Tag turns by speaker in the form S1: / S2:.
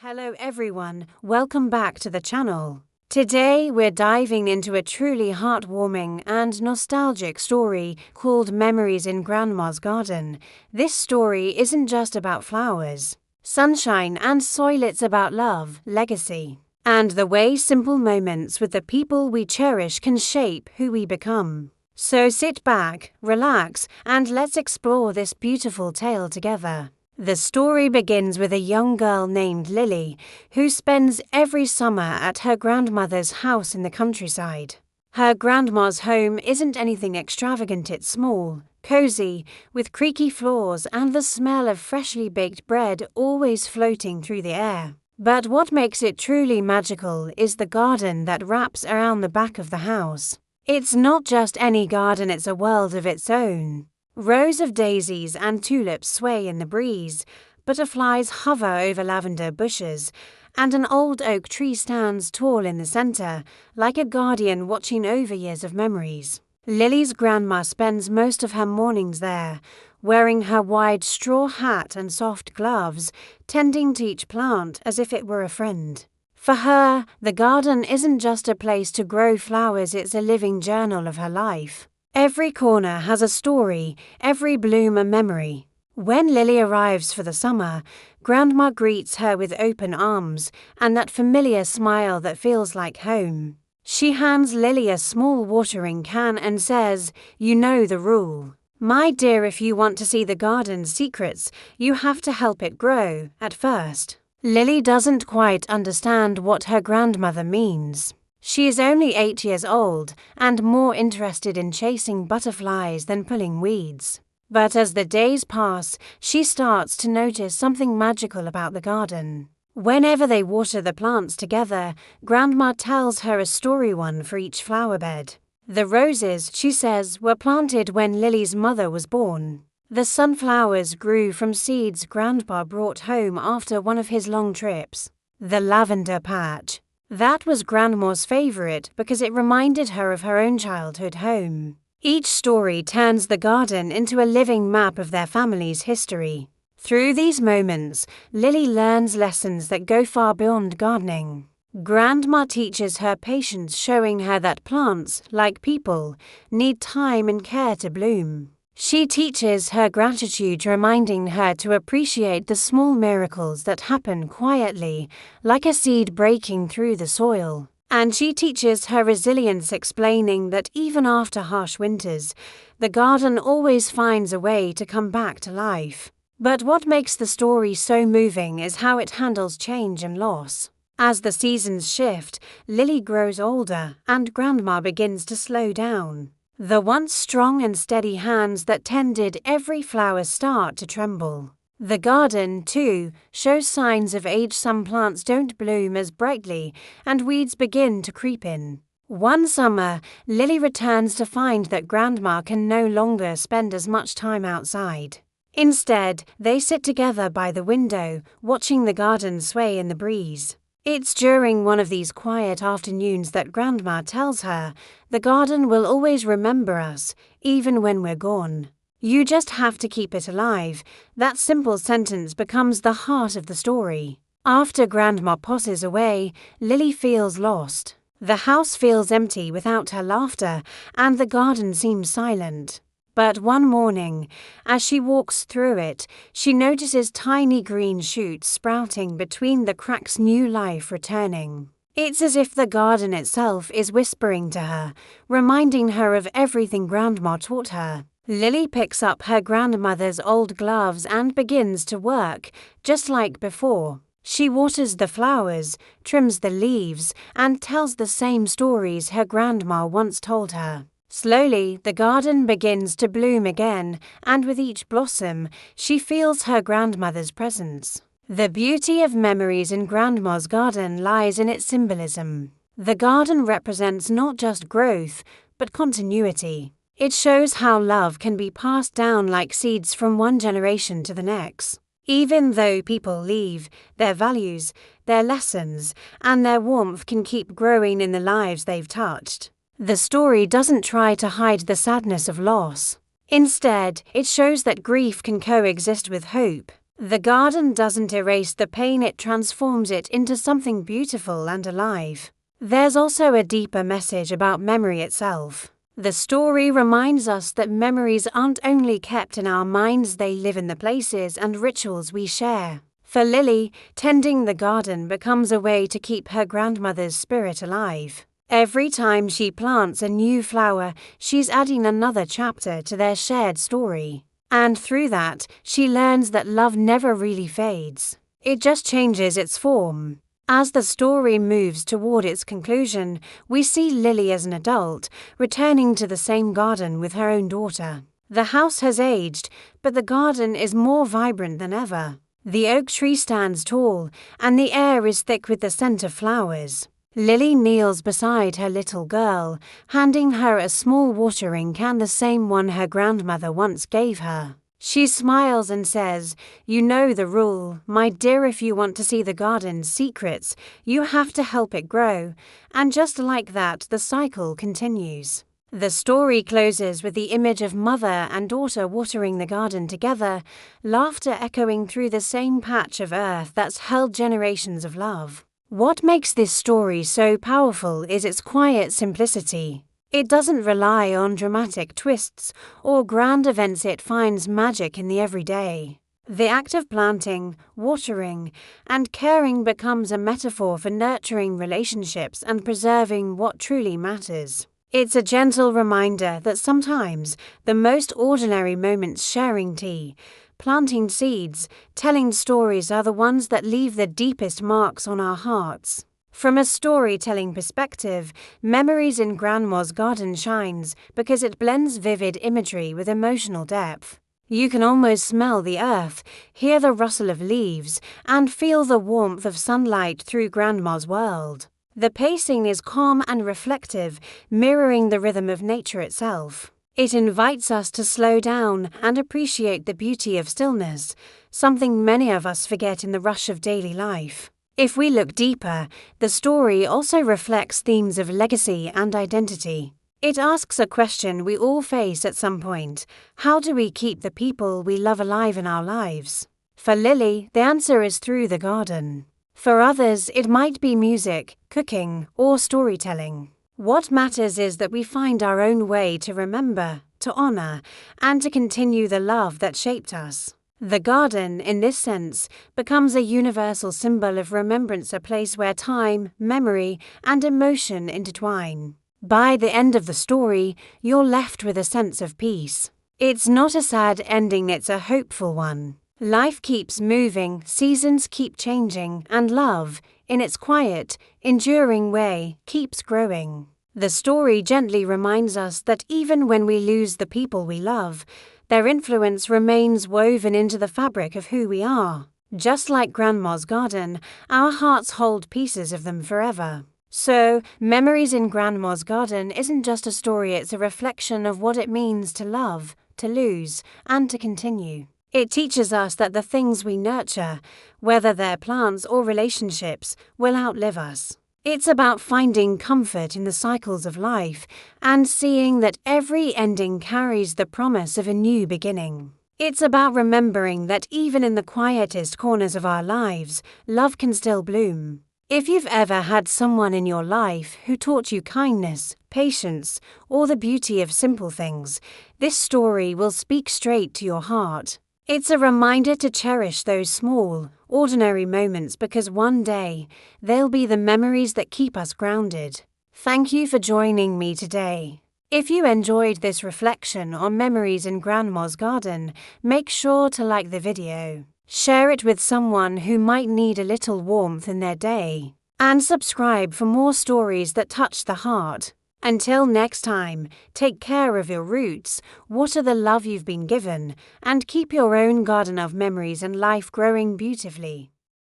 S1: Hello everyone, welcome back to the channel. Today we're diving into a truly heartwarming and nostalgic story called Memories in Grandma's Garden. This story isn't just about flowers, sunshine and soil, it's about love, legacy, and the way simple moments with the people we cherish can shape who we become. So sit back, relax, and let's explore this beautiful tale together. The story begins with a young girl named Lily, who spends every summer at her grandmother's house in the countryside. Her grandma's home isn't anything extravagant, it's small, cozy, with creaky floors and the smell of freshly baked bread always floating through the air. But what makes it truly magical is the garden that wraps around the back of the house. It's not just any garden, it's a world of its own. Rows of daisies and tulips sway in the breeze, butterflies hover over lavender bushes, and an old oak tree stands tall in the center, like a guardian watching over years of memories. Lily's grandma spends most of her mornings there, wearing her wide straw hat and soft gloves, tending to each plant as if it were a friend. For her, the garden isn't just a place to grow flowers, it's a living journal of her life. Every corner has a story, every bloom a memory. When Lily arrives for the summer, Grandma greets her with open arms and that familiar smile that feels like home. She hands Lily a small watering can and says, "You know the rule. My dear, if you want to see the garden's secrets, you have to help it grow at first." Lily doesn't quite understand what her grandmother means. She is only 8 years old and more interested in chasing butterflies than pulling weeds. But as the days pass, she starts to notice something magical about the garden. Whenever they water the plants together, Grandma tells her a story, one for each flower bed. The roses, she says, were planted when Lily's mother was born. The sunflowers grew from seeds Grandpa brought home after one of his long trips. The lavender patch. That was Grandma's favorite because it reminded her of her own childhood home. Each story turns the garden into a living map of their family's history. Through these moments, Lily learns lessons that go far beyond gardening. Grandma teaches her patience, showing her that plants, like people, need time and care to bloom. She teaches her gratitude, reminding her to appreciate the small miracles that happen quietly, like a seed breaking through the soil. And she teaches her resilience, explaining that even after harsh winters, the garden always finds a way to come back to life. But what makes the story so moving is how it handles change and loss. As the seasons shift, Lily grows older and Grandma begins to slow down. The once strong and steady hands that tended every flower start to tremble. The garden, too, shows signs of age. Some plants don't bloom as brightly, and weeds begin to creep in. One summer, Lily returns to find that Grandma can no longer spend as much time outside. Instead, they sit together by the window, watching the garden sway in the breeze. It's during one of these quiet afternoons that Grandma tells her, "The garden will always remember us, even when we're gone. You just have to keep it alive." That simple sentence becomes the heart of the story. After Grandma passes away, Lily feels lost. The house feels empty without her laughter, and the garden seems silent. But one morning, as she walks through it, she notices tiny green shoots sprouting between the cracks, new life returning. It's as if the garden itself is whispering to her, reminding her of everything Grandma taught her. Lily picks up her grandmother's old gloves and begins to work, just like before. She waters the flowers, trims the leaves, and tells the same stories her grandma once told her. Slowly, the garden begins to bloom again, and with each blossom, she feels her grandmother's presence. The beauty of Memories in Grandma's Garden lies in its symbolism. The garden represents not just growth, but continuity. It shows how love can be passed down like seeds from one generation to the next. Even though people leave, their values, their lessons, and their warmth can keep growing in the lives they've touched. The story doesn't try to hide the sadness of loss. Instead, it shows that grief can coexist with hope. The garden doesn't erase the pain, it transforms it into something beautiful and alive. There's also a deeper message about memory itself. The story reminds us that memories aren't only kept in our minds, they live in the places and rituals we share. For Lily, tending the garden becomes a way to keep her grandmother's spirit alive. Every time she plants a new flower, she's adding another chapter to their shared story. And through that, she learns that love never really fades. It just changes its form. As the story moves toward its conclusion, we see Lily as an adult, returning to the same garden with her own daughter. The house has aged, but the garden is more vibrant than ever. The oak tree stands tall, and the air is thick with the scent of flowers. Lily kneels beside her little girl, handing her a small watering can, the same one her grandmother once gave her. She smiles and says, "You know the rule, my dear, if you want to see the garden's secrets, you have to help it grow." And just like that, the cycle continues. The story closes with the image of mother and daughter watering the garden together, laughter echoing through the same patch of earth that's held generations of love. What makes this story so powerful is its quiet simplicity. It doesn't rely on dramatic twists or grand events, it finds magic in the everyday. The act of planting, watering, and caring becomes a metaphor for nurturing relationships and preserving what truly matters. It's a gentle reminder that sometimes the most ordinary moments, sharing tea, planting seeds, telling stories, are the ones that leave the deepest marks on our hearts. From a storytelling perspective, Memories in Grandma's Garden shines because it blends vivid imagery with emotional depth. You can almost smell the earth, hear the rustle of leaves, and feel the warmth of sunlight through Grandma's world. The pacing is calm and reflective, mirroring the rhythm of nature itself. It invites us to slow down and appreciate the beauty of stillness, something many of us forget in the rush of daily life. If we look deeper, the story also reflects themes of legacy and identity. It asks a question we all face at some point: how do we keep the people we love alive in our lives? For Lily, the answer is through the garden. For others, it might be music, cooking, or storytelling. What matters is that we find our own way to remember, to honor, and to continue the love that shaped us. The garden, in this sense, becomes a universal symbol of remembrance, a place where time, memory, and emotion intertwine. By the end of the story, you're left with a sense of peace. It's not a sad ending, it's a hopeful one. Life keeps moving, seasons keep changing, and love, in its quiet, enduring way, keeps growing. The story gently reminds us that even when we lose the people we love, their influence remains woven into the fabric of who we are. Just like Grandma's garden, our hearts hold pieces of them forever. So, Memories in Grandma's Garden isn't just a story, it's a reflection of what it means to love, to lose, and to continue. It teaches us that the things we nurture, whether they're plants or relationships, will outlive us. It's about finding comfort in the cycles of life and seeing that every ending carries the promise of a new beginning. It's about remembering that even in the quietest corners of our lives, love can still bloom. If you've ever had someone in your life who taught you kindness, patience, or the beauty of simple things, this story will speak straight to your heart. It's a reminder to cherish those small, ordinary moments, because one day they'll be the memories that keep us grounded. Thank you for joining me today. If you enjoyed this reflection on Memories in Grandma's Garden, make sure to like the video, share it with someone who might need a little warmth in their day, and subscribe for more stories that touch the heart. Until next time, take care of your roots, water the love you've been given, and keep your own garden of memories and life growing beautifully.